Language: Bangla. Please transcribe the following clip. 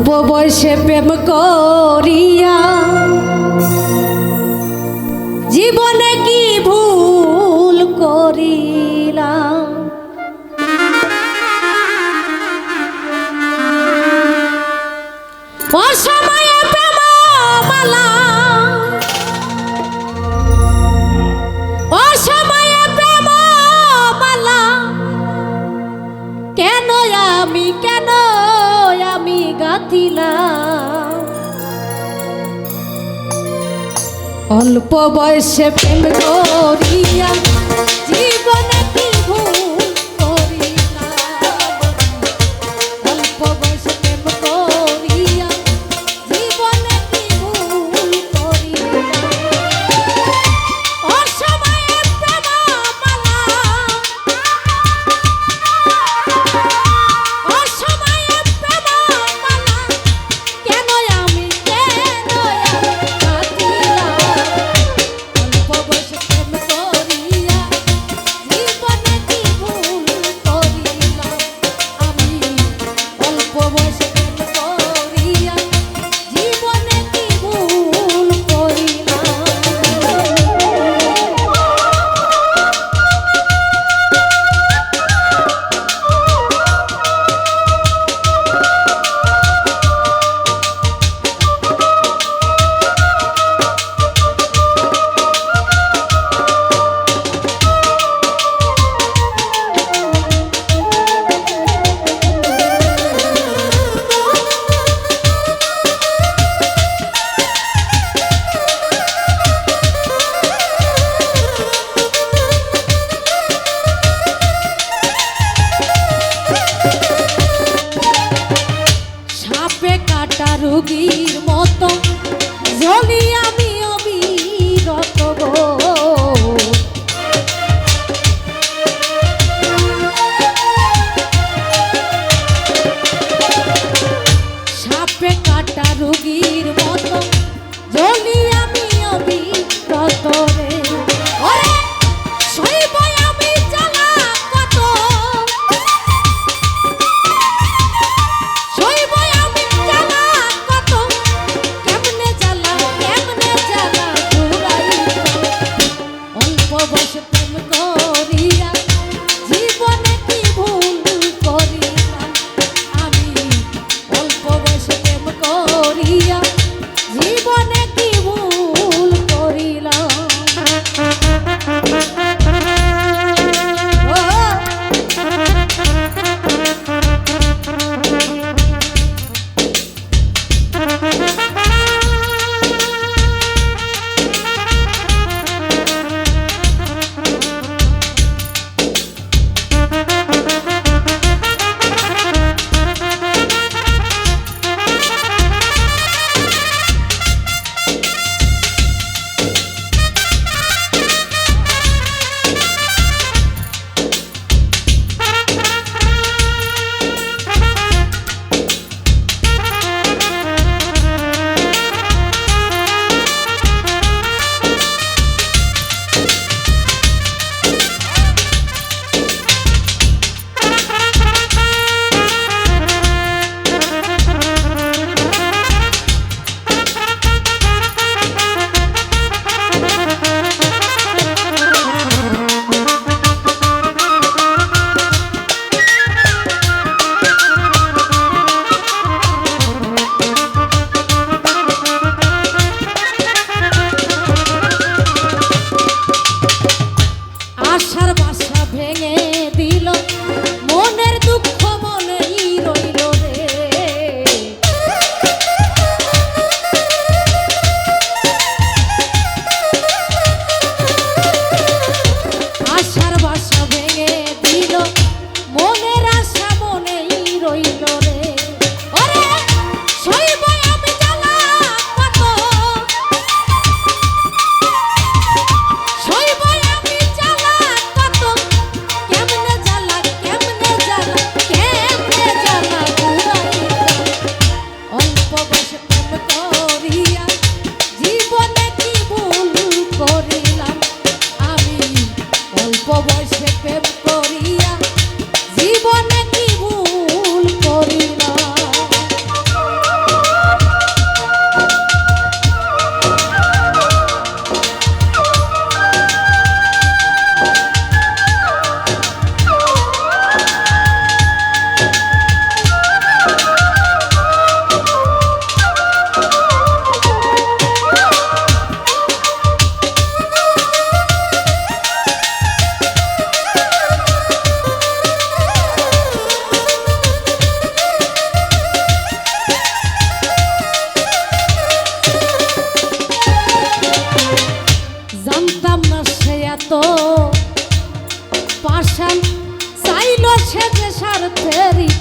অল্প বয়সে প্রেম করিয়া জীবনে কি ভুল করিলাম। অসময়ে প্রেম মালা, অসময়ে প্রেম মালা, কেন আমি গাথিলাম। অল্প বয়সে প্রেম করিয়া জীবনে কি ভুল করিলাম। অল্প বয়সে প্রেম করিয়া জীবনে কি ভুল করিলাম। অসময়ে প্রেম মালা, অসময়ে প্রেম মালা, কেন আমি গাথিলাম। অল্প বয়সে প্রেম করিয়া জীবনে কি ভুল করিলাম। আমি অল্প বয়সে প্রেম করিয়া জীবনে কি ভুল করিলাম। সাপে কাটা রোগীর মতো জ্বলি আমি অবিরত গো। সাপে কাটা রোগীর মতো জ্বলি আমি অবিরত রে। ওরে সইব আমি জ্বালা কত, সইব আমি জ্বালা কত, কেমনে জ্বালা জুড়াইলাম। অল্প বয়সে প্রেম করিয়া জীবনে কি ভুল করিলাম। আমি অল্প বয়সে প্রেম করিয়া জীবনে কি ভুল করিলাম। জানতাম না সে এত পাষাণ চাইল সে যে স্বার্থেরই